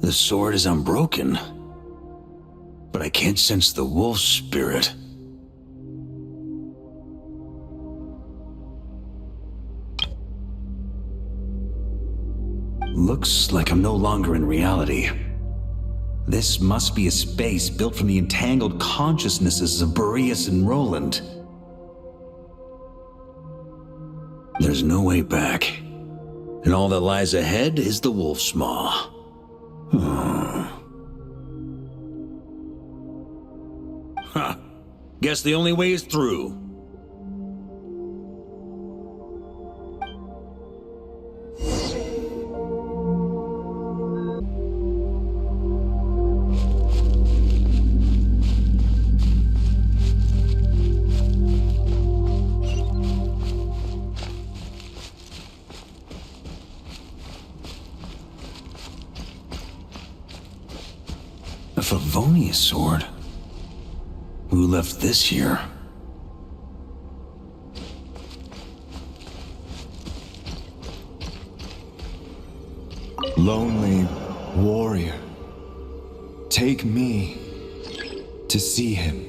The sword is unbroken, but I can't sense the wolf spirit. Looks like I'm no longer in reality. This must be a space built from the entangled consciousnesses of Boreas and Roland. There's no way back, and all that lies ahead is the wolf's maw. Huh. Guess the only way is through. A Favonius sword? Who left this here? Lonely warrior, take me to see him.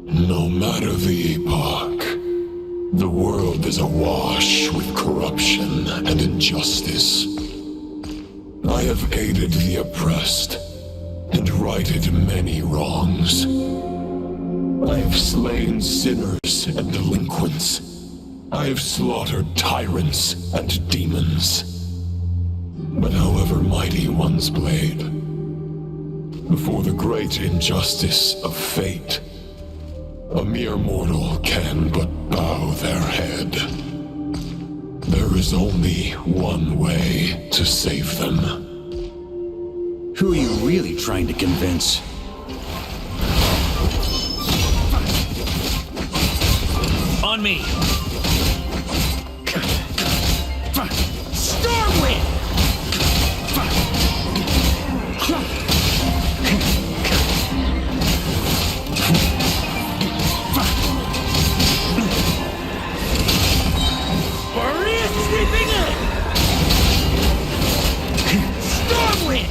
No matter the epoch, the world is awash with corruption and injustice. I have aided the oppressed and righted many wrongs. I have slain sinners and delinquents. I have slaughtered tyrants and demons. But however mighty one's blade, before the great injustice of fate, a mere mortal can but bow their head. There is only one way to save them. Who are you really trying to convince? On me! Stormwind! Sweeping in! Stormwind!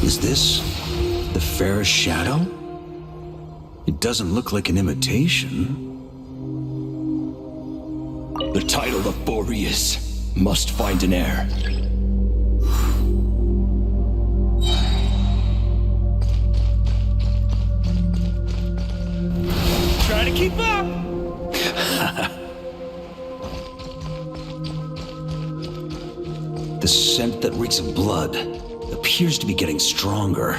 Is this the fairest shadow? It doesn't look like an imitation. The title of Boreas must find an heir. Try to keep up! The scent that reeks of blood appears to be getting stronger.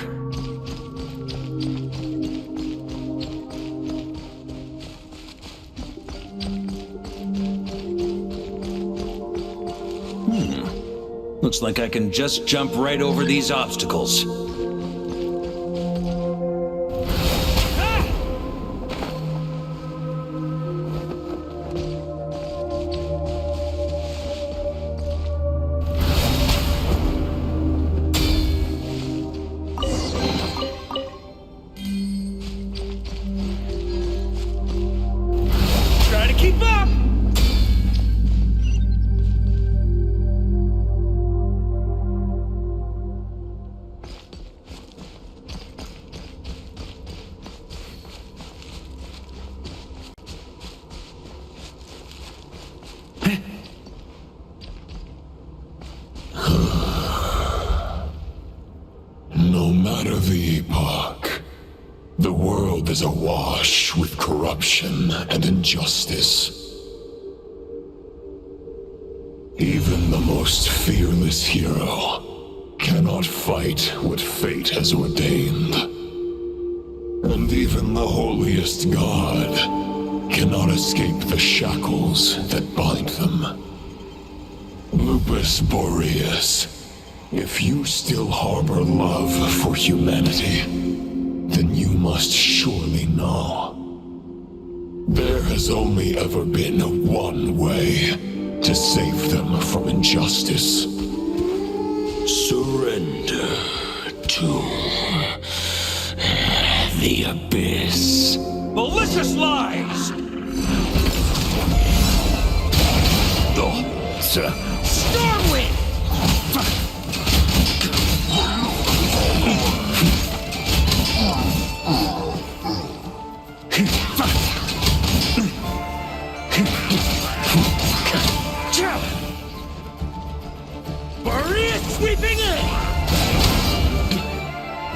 Looks like I can just jump right over these obstacles. Keep up! No matter the epoch, the world is awash with corruption and injustice. Even the most fearless hero cannot fight what fate has ordained. And even the holiest god cannot escape the shackles that bind them. Lupus Majoris, if you still harbor love for humanity, then you must surely know. There has only ever been one way to save them from injustice. Surrender to the abyss. Malicious lies! Stormwind! Maria sweeping in!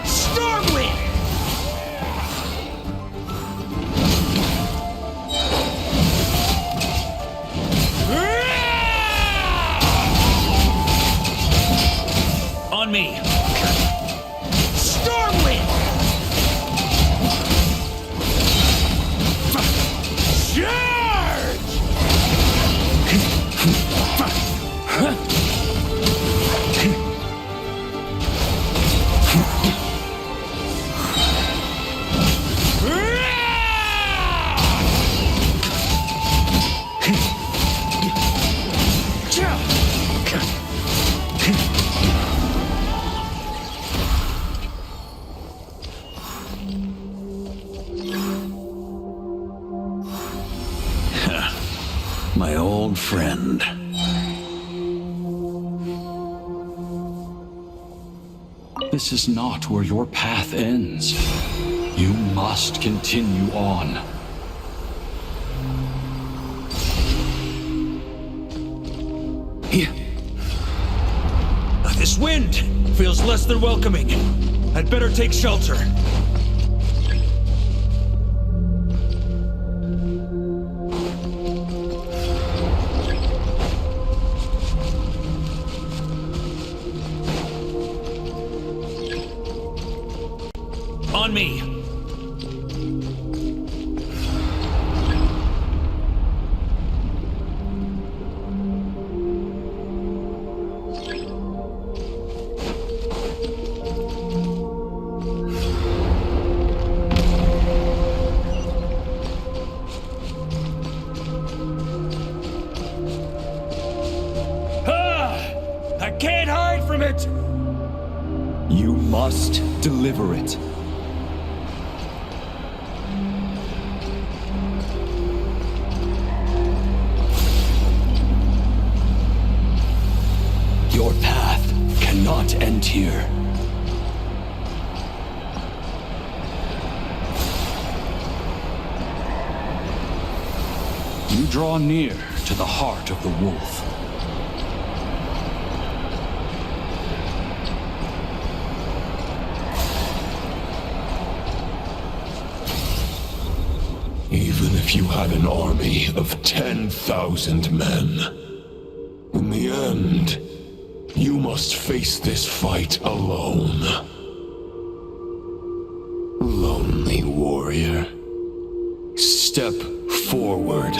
Stormwind! On me! Stormwind! Charge! My old friend. This is not where your path ends. You must continue on. Here. This wind feels less than welcoming. I'd better take shelter. On me! I can't hide from it! You must deliver it. Your path cannot end here. You draw near to the heart of the wolf. Even if you had an army of 10,000 men, in the end, you must face this fight alone. Lonely warrior, step forward.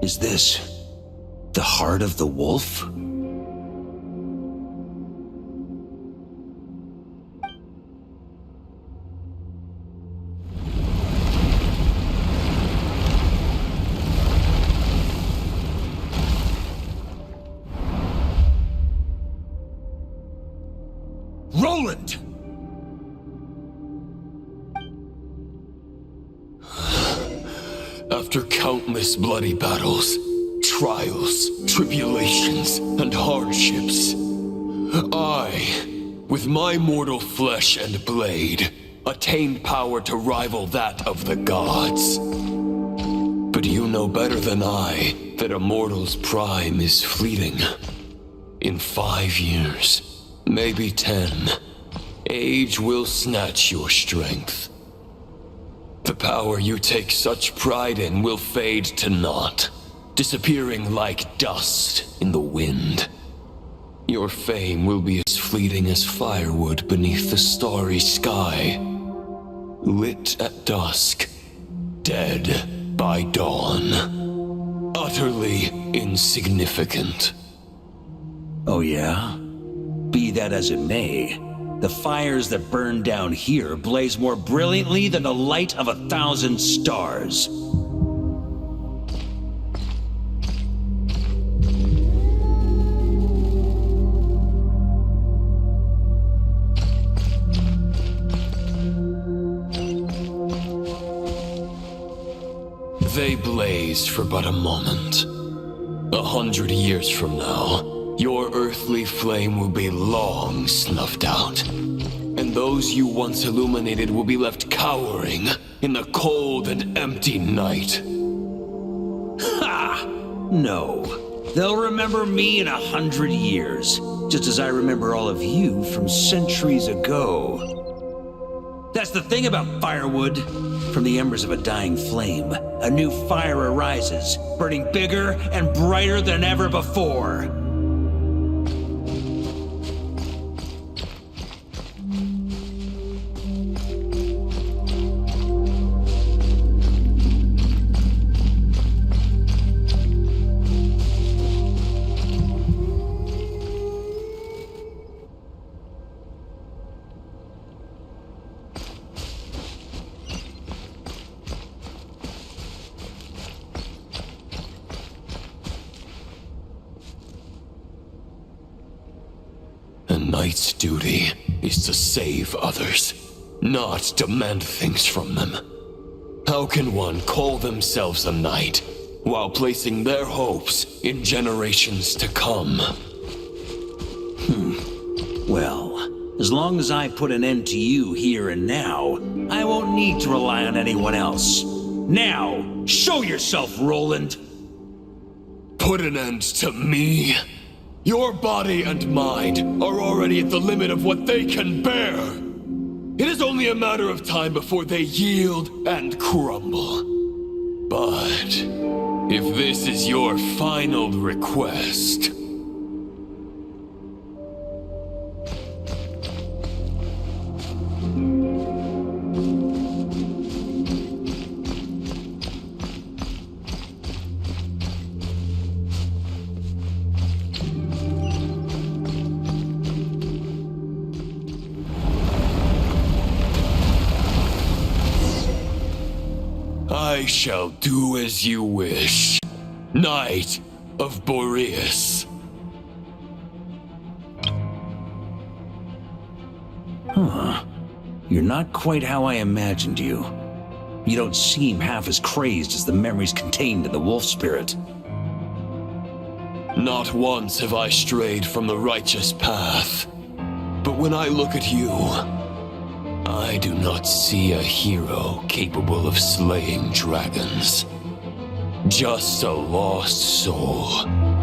Is this the heart of the wolf? Roland! After countless bloody battles, trials, tribulations, and hardships, I with my mortal flesh and blade, attained power to rival that of the gods. But you know better than I that a mortal's prime is fleeting. In 5 years, maybe 10, age will snatch your strength. The power you take such pride in will fade to naught, disappearing like dust in the wind. Your fame will be as fleeting as firewood beneath the starry sky, lit at dusk, dead by dawn, utterly insignificant. Oh yeah? Be that as it may, the fires that burn down here blaze more brilliantly than the light of 1,000 stars. They blaze for but a moment. 100 years from now, your earthly flame will be long snuffed out, and those you once illuminated will be left cowering in the cold and empty night. Ha! No. They'll remember me in 100 years, just as I remember all of you from centuries ago. That's the thing about firewood. From the embers of a dying flame, a new fire arises, burning bigger and brighter than ever before. A knight's duty is to save others, not demand things from them. How can one call themselves a knight while placing their hopes in generations to come? Well, as long as I put an end to you here and now, I won't need to rely on anyone else. Now, show yourself, Roland! Put an end to me? Your body and mind are already at the limit of what they can bear. It is only a matter of time before they yield and crumble. But if this is your final request... I shall do as you wish, Knight of Boreas. Huh. You're not quite how I imagined you. You don't seem half as crazed as the memories contained in the wolf spirit. Not once have I strayed from the righteous path. But when I look at you, I do not see a hero capable of slaying dragons. Just a lost soul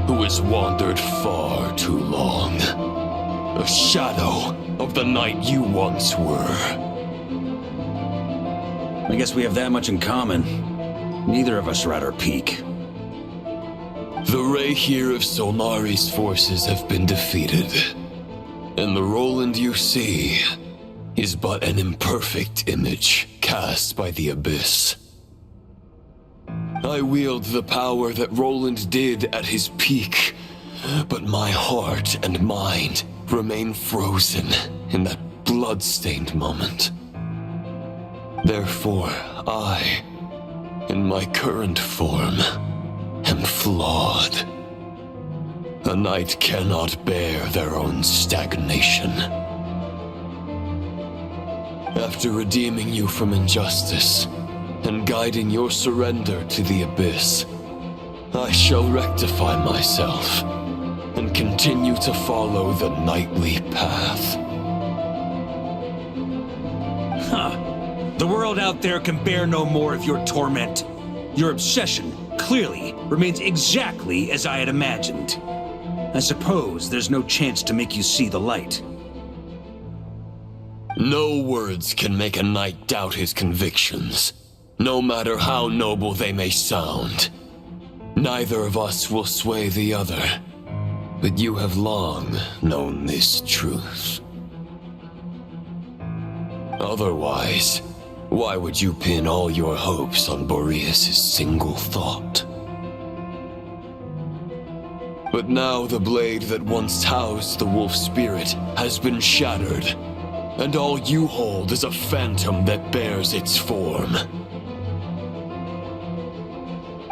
who has wandered far too long. A shadow of the knight you once were. I guess we have that much in common. Neither of us are at our peak. The Rehir of Solnari's forces have been defeated. And the Roland you see is but an imperfect image cast by the Abyss. I wield the power that Roland did at his peak, but my heart and mind remain frozen in that blood-stained moment. Therefore, I, in my current form, am flawed. A knight cannot bear their own stagnation. After redeeming you from injustice and guiding your surrender to the Abyss, I shall rectify myself and continue to follow the knightly path. world out there can bear no more of your torment. Your obsession, clearly, remains exactly as I had imagined. I suppose there's no chance to make you see the light. No words can make a knight doubt his convictions, no matter how noble they may sound. Neither of us will sway the other, but you have long known this truth. Otherwise, why would you pin all your hopes on Boreas' single thought? But now the blade that once housed the wolf spirit has been shattered, and all you hold is a phantom that bears its form.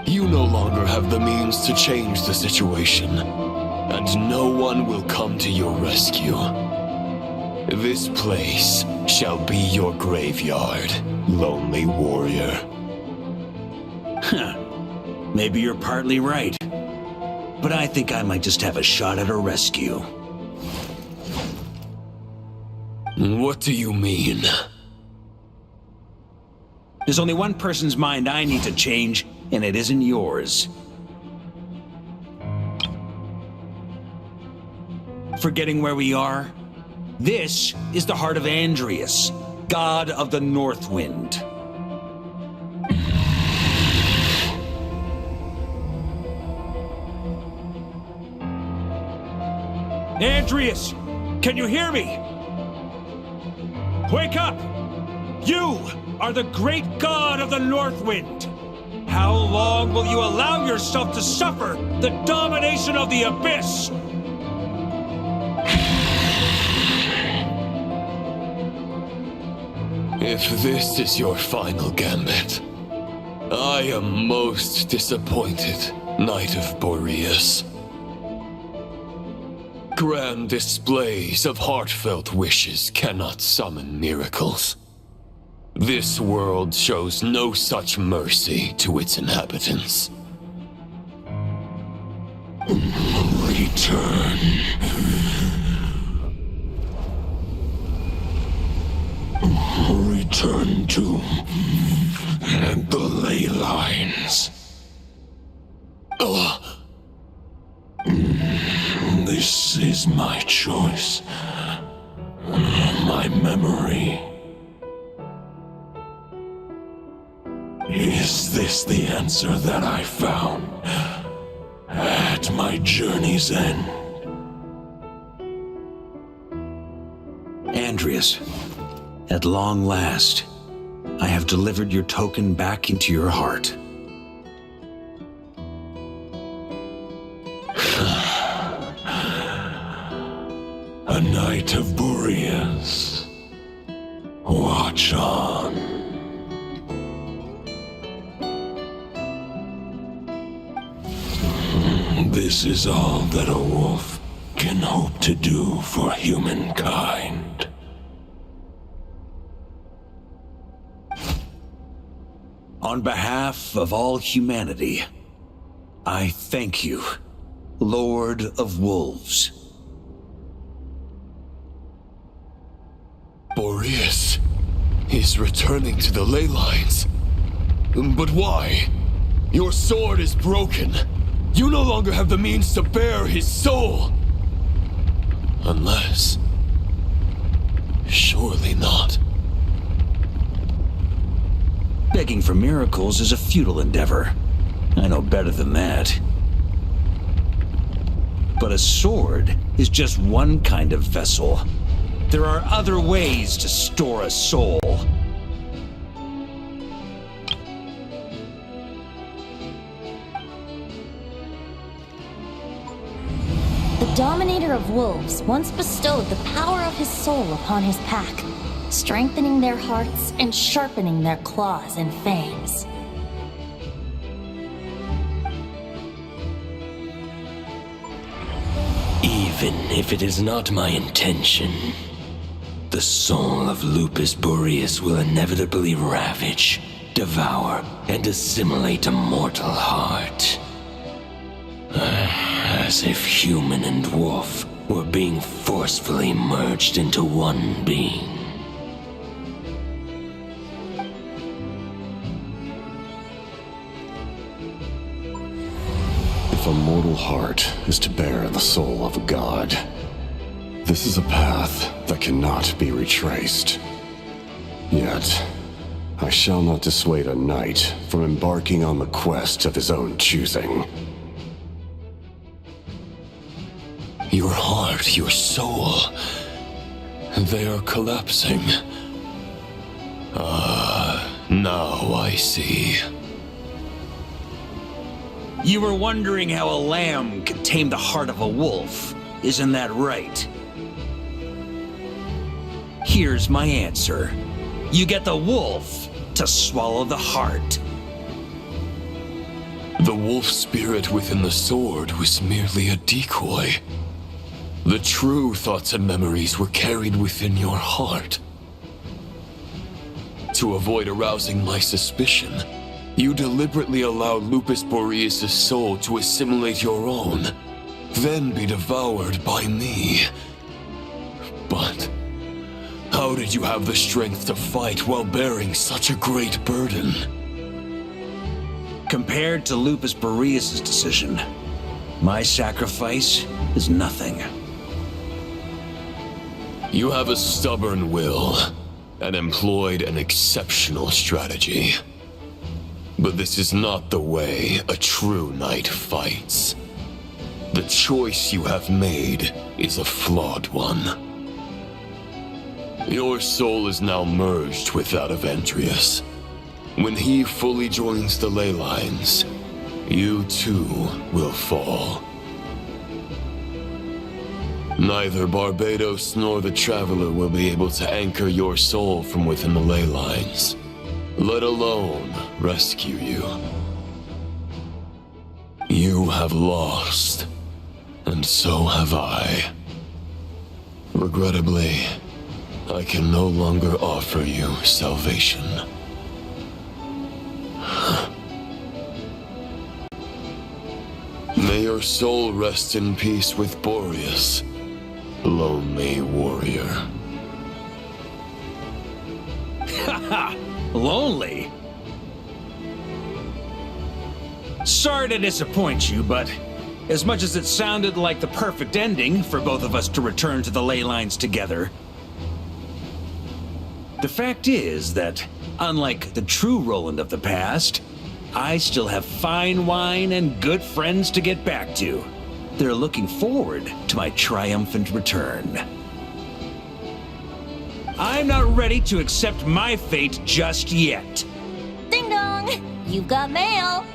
You no longer have the means to change the situation, and no one will come to your rescue. This place shall be your graveyard, lonely warrior. Huh. Maybe you're partly right. But I think I might just have a shot at a rescue. What do you mean? There's only one person's mind I need to change, and it isn't yours. Forgetting where we are? This is the heart of Andreas, god of the North Wind. Andreas, can you hear me? Wake up! You are the great god of the North Wind. How long will you allow yourself to suffer the domination of the Abyss? If this is your final gambit, I am most disappointed, Knight of Boreas. Grand displays of heartfelt wishes cannot summon miracles. This world shows no such mercy to its inhabitants. Return. Return to the ley lines. This is my choice. My memory. Is this the answer that I found at my journey's end? Andreas, at long last, I have delivered your token back into your heart. A Knight of Boreas. Watch on. This is all that a wolf can hope to do for humankind. On behalf of all humanity, I thank you, Lord of Wolves. Boreas is returning to the ley lines. But why? Your sword is broken. You no longer have the means to bear his soul. Unless... surely not. Begging for miracles is a futile endeavor. I know better than that. But a sword is just one kind of vessel. There are other ways to store a soul. The Dominator of Wolves once bestowed the power of his soul upon his pack, strengthening their hearts and sharpening their claws and fangs. Even if it is not my intention, the soul of Lupus Majoris will inevitably ravage, devour, and assimilate a mortal heart. As if human and wolf were being forcefully merged into one being. of a mortal heart is to bear the soul of a god. This is a path that cannot be retraced. Yet, I shall not dissuade a knight from embarking on the quest of his own choosing. Your heart, your soul, they are collapsing. Now I see. You were wondering how a lamb could tame the heart of a wolf, isn't that right? Here's my answer. You get the wolf to swallow the heart. The wolf spirit within the sword was merely a decoy. The true thoughts and memories were carried within your heart. To avoid arousing my suspicion, you deliberately allowed Lupus Boreas' soul to assimilate your own, then be devoured by me. But how did you have the strength to fight while bearing such a great burden? Compared to Lupus Boreas' decision, my sacrifice is nothing. You have a stubborn will and employed an exceptional strategy. But this is not the way a true knight fights. The choice you have made is a flawed one. Your soul is now merged with that of Andreas. When he fully joins the ley lines, you too will fall. Neither Barbados nor the Traveler will be able to anchor your soul from within the ley lines, let alone rescue you. You have lost, and so have I. Regrettably, I can no longer offer you salvation. May your soul rest in peace with Boreas, lonely warrior. Haha, lonely? Sorry to disappoint you, but as much as it sounded like the perfect ending for both of us to return to the ley lines together, the fact is that, unlike the true Roland of the past, I still have fine wine and good friends to get back to. They're looking forward to my triumphant return. I'm not ready to accept my fate just yet. Ding dong! You've got mail!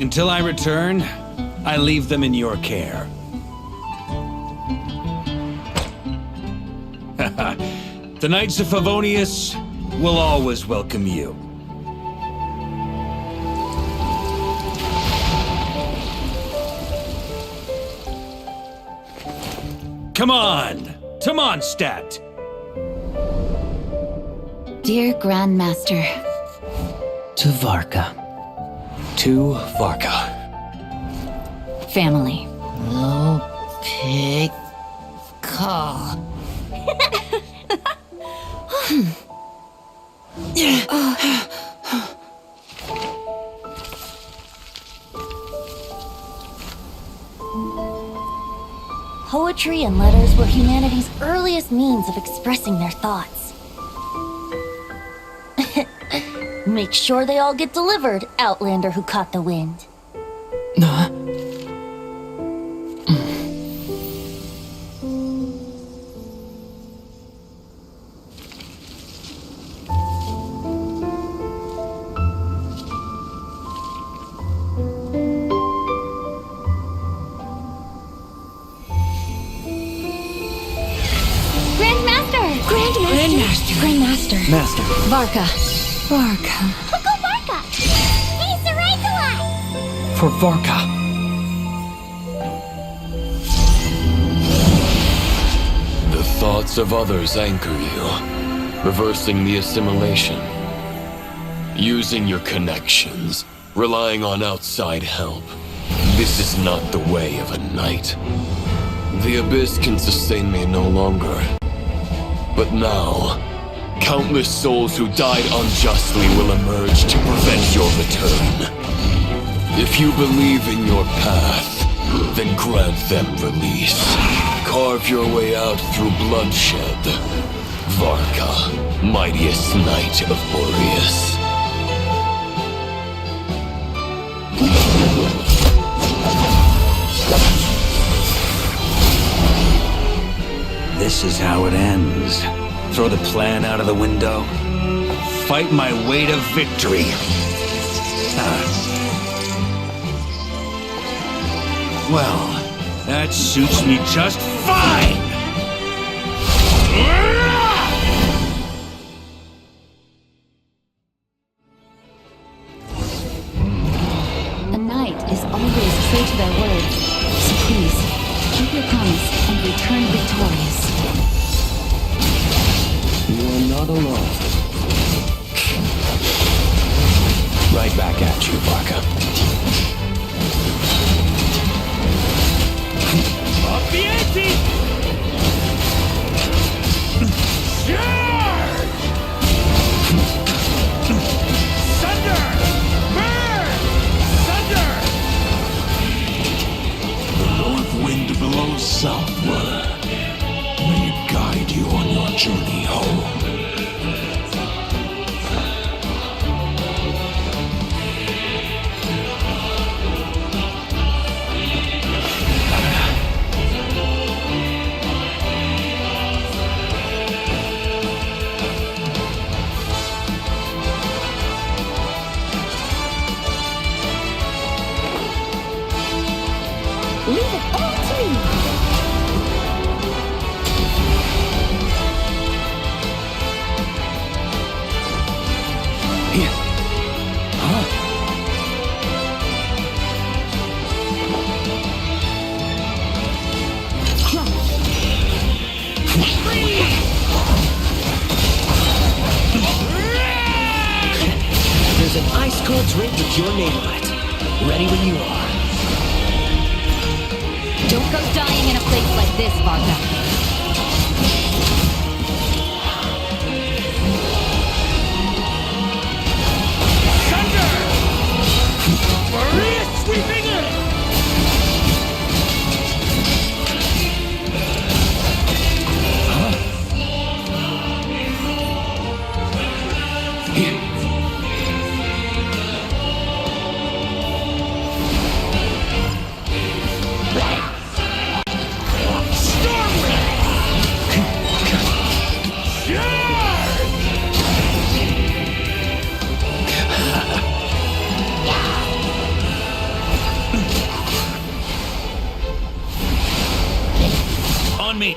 Until I return, I leave them in your care. The Knights of Favonius will always welcome you. Come on! To Mondstadt! Dear Grandmaster. To Varka. To Varka. Family. No pig call. Poetry and letters were humanity's earliest means of expressing their thoughts. Make sure they all get delivered, Outlander who caught the wind. Grandmaster. Master. Varka. Uncle Varka! He's the right to us! For Varka. The thoughts of others anchor you, reversing the assimilation. Using your connections, relying on outside help. This is not the way of a knight. The Abyss can sustain me no longer. But now, countless souls who died unjustly will emerge to prevent your return. If you believe in your path, then grant them release. Carve your way out through bloodshed. Varka, mightiest knight of Boreas. This is how it ends. Throw the plan out of the window. Fight my way to victory. Well, that suits me just fine! A knight is always true to their word. So please, keep your promise and return victorious. You are not alone. Right back at you, Varka. Up the ante! Charge! Thunder! Burn! Thunder! The north wind blows southward. May it guide you on your journey home. Leave it all to me! There's an ice-cold drink with your name on it. Ready when you are. Don't go dying in a place like this, Varka. Thunder! Maria sweeping in! On me!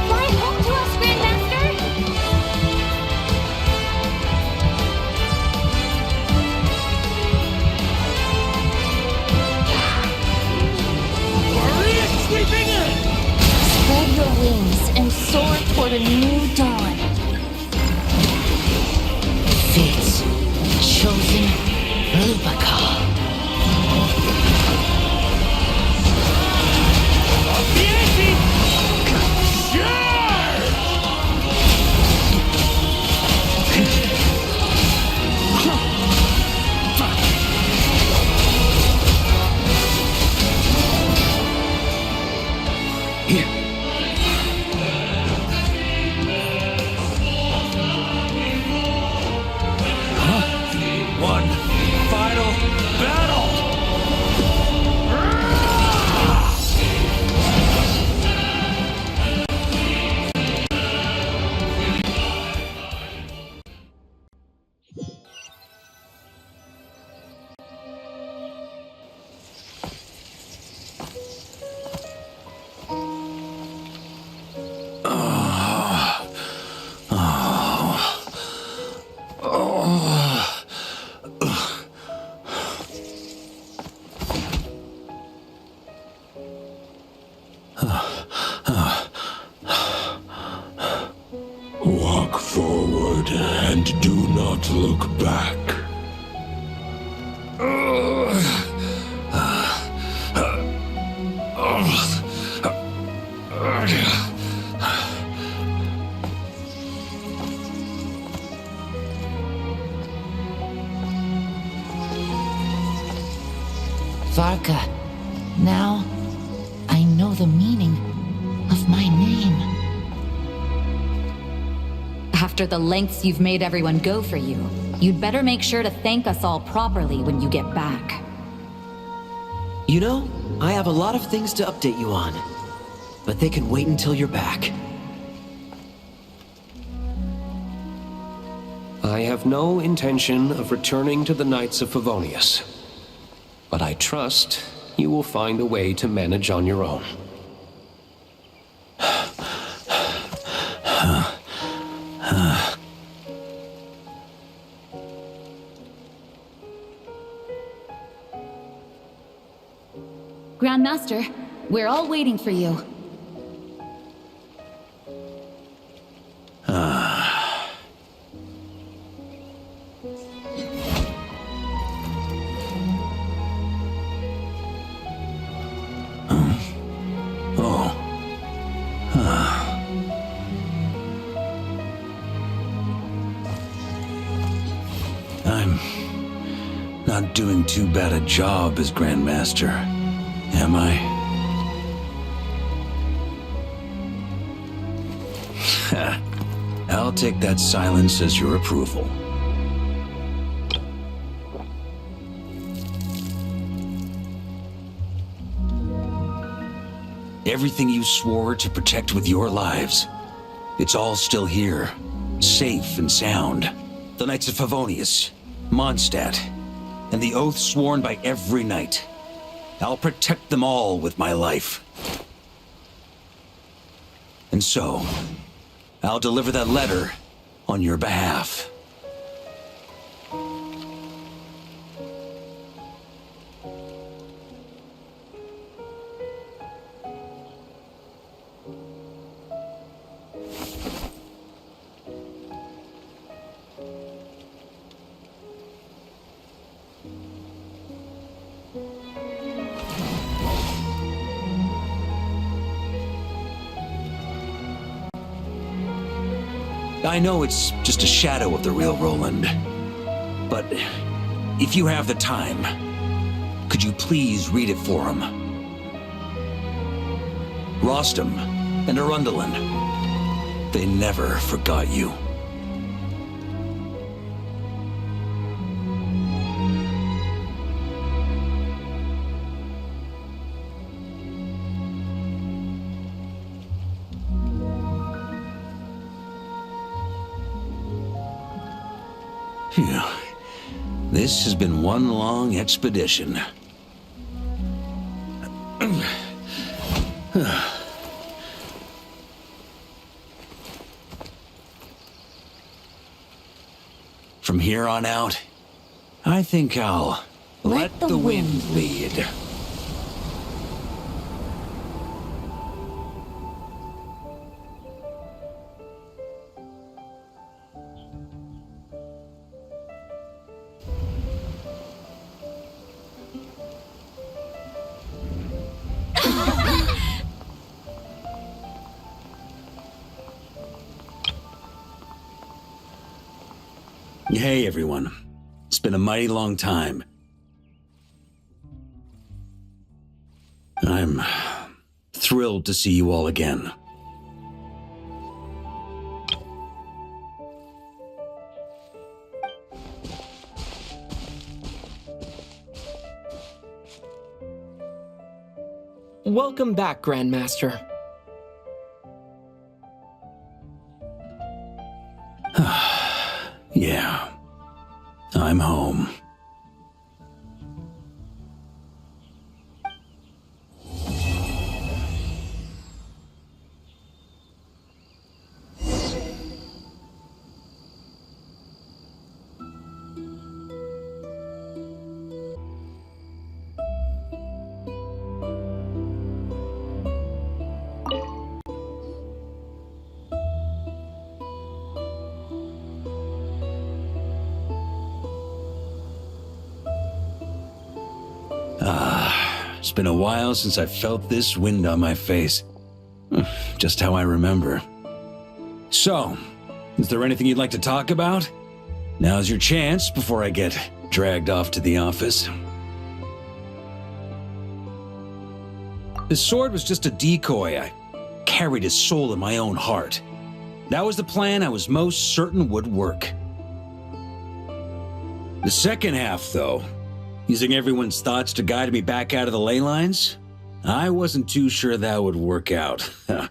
Fly home to us, Grandmaster! Maria sweeping in! Spread your wings and soar toward a new dawn. Fate's chosen Lupaka. Up the ante! Charge! Walk forward and do not look back. Varka, now I know the meaning of my name. After the lengths you've made everyone go for you, you'd better make sure to thank us all properly when you get back. You know, I have a lot of things to update you on, but they can wait until you're back. I have no intention of returning to the Knights of Favonius, but I trust you will find a way to manage on your own. Grandmaster, we're all waiting for you. I'm not doing too bad a job as Grandmaster, am I? I'll take that silence as your approval. Everything you swore to protect with your lives, it's all still here, safe and sound. The Knights of Favonius, Mondstadt, and the oath sworn by every knight. I'll protect them all with my life. And so, I'll deliver that letter on your behalf. I know it's just a shadow of the real Roland, but if you have the time, could you please read it for him? Rostam and Arundelen, they never forgot you. Phew. This has been one long expedition. From here on out, I think I'll let the wind lead. Hey, everyone. It's been a mighty long time. I'm thrilled to see you all again. Welcome back, Grandmaster. Yeah, I'm home. It's been a while since I felt this wind on my face. Just how I remember. So, is there anything you'd like to talk about? Now's your chance before I get dragged off to the office. His sword was just a decoy. I carried his soul in my own heart. That was the plan I was most certain would work. The second half, though, using everyone's thoughts to guide me back out of the ley lines, I wasn't too sure that would work out. All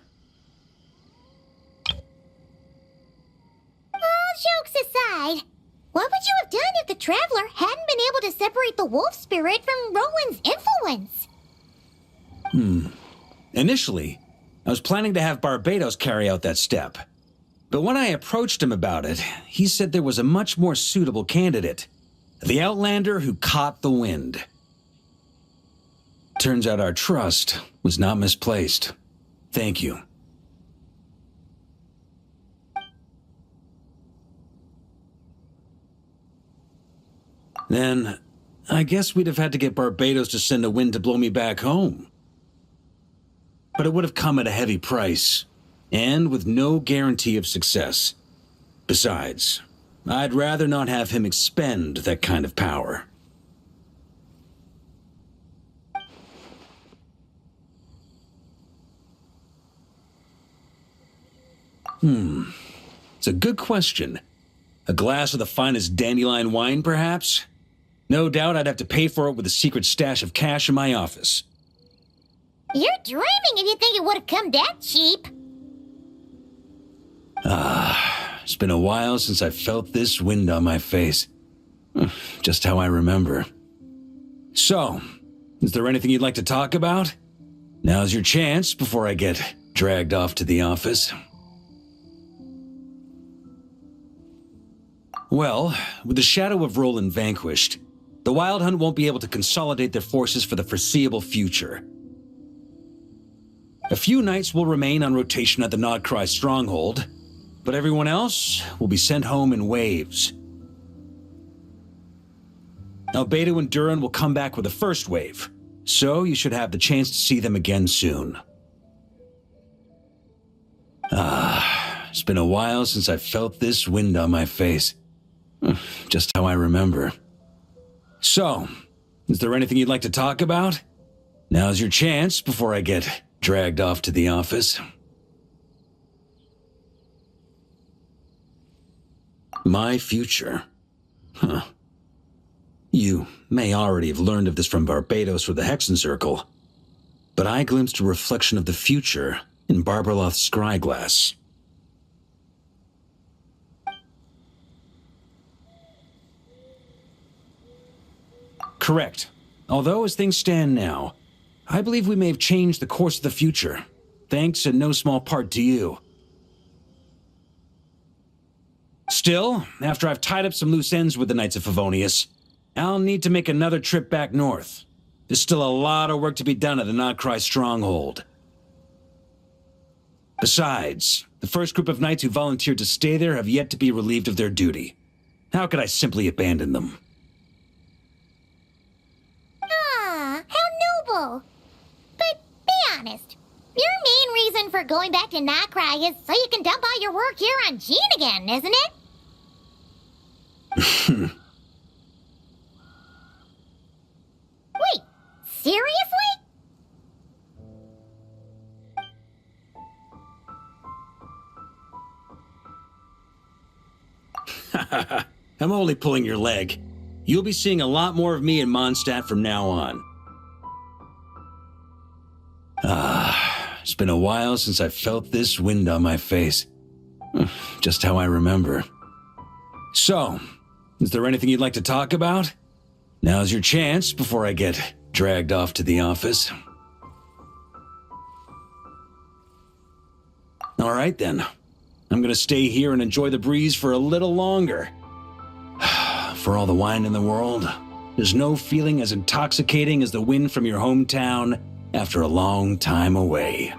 jokes aside, what would you have done if the Traveler hadn't been able to separate the wolf spirit from Roland's influence? Initially, I was planning to have Barbados carry out that step. But when I approached him about it, he said there was a much more suitable candidate. The Outlander who caught the wind. Turns out our trust was not misplaced. Thank you. Then, I guess we'd have had to get Barbados to send a wind to blow me back home. But it would have come at a heavy price, and with no guarantee of success. Besides, I'd rather not have him expend that kind of power. It's a good question. A glass of the finest dandelion wine, perhaps? No doubt I'd have to pay for it with a secret stash of cash in my office. You're dreaming if you think it would have come that cheap. It's been a while since I felt this wind on my face. Just how I remember. So, is there anything you'd like to talk about? Now's your chance before I get dragged off to the office. Well, with the shadow of Roland vanquished, the Wild Hunt won't be able to consolidate their forces for the foreseeable future. A few knights will remain on rotation at the Nod-Krai stronghold, but everyone else will be sent home in waves. Albedo and Duran will come back with the first wave, so you should have the chance to see them again soon. It's been a while since I felt this wind on my face. Just how I remember. So, is there anything you'd like to talk about? Now's your chance before I get dragged off to the office. My future. You may already have learned of this from Barbados or the Hexen Circle, but I glimpsed a reflection of the future in Barbarloth's Scryglass. Correct. Although, as things stand now, I believe we may have changed the course of the future, thanks in no small part to you. Still, after I've tied up some loose ends with the Knights of Favonius, I'll need to make another trip back north. There's still a lot of work to be done at the Nod-Krai stronghold. Besides, the first group of knights who volunteered to stay there have yet to be relieved of their duty. How could I simply abandon them? How noble. But be honest, your main reason for going back to Nod-Krai is so you can dump all your work here on Jean again, isn't it? Wait, seriously? I'm only pulling your leg. You'll be seeing a lot more of me in Mondstadt from now on. It's been a while since I felt this wind on my face. Just how I remember. So, is there anything you'd like to talk about? Now's your chance before I get dragged off to the office. All right then. I'm gonna stay here and enjoy the breeze for a little longer. For all the wine in the world, there's no feeling as intoxicating as the wind from your hometown after a long time away.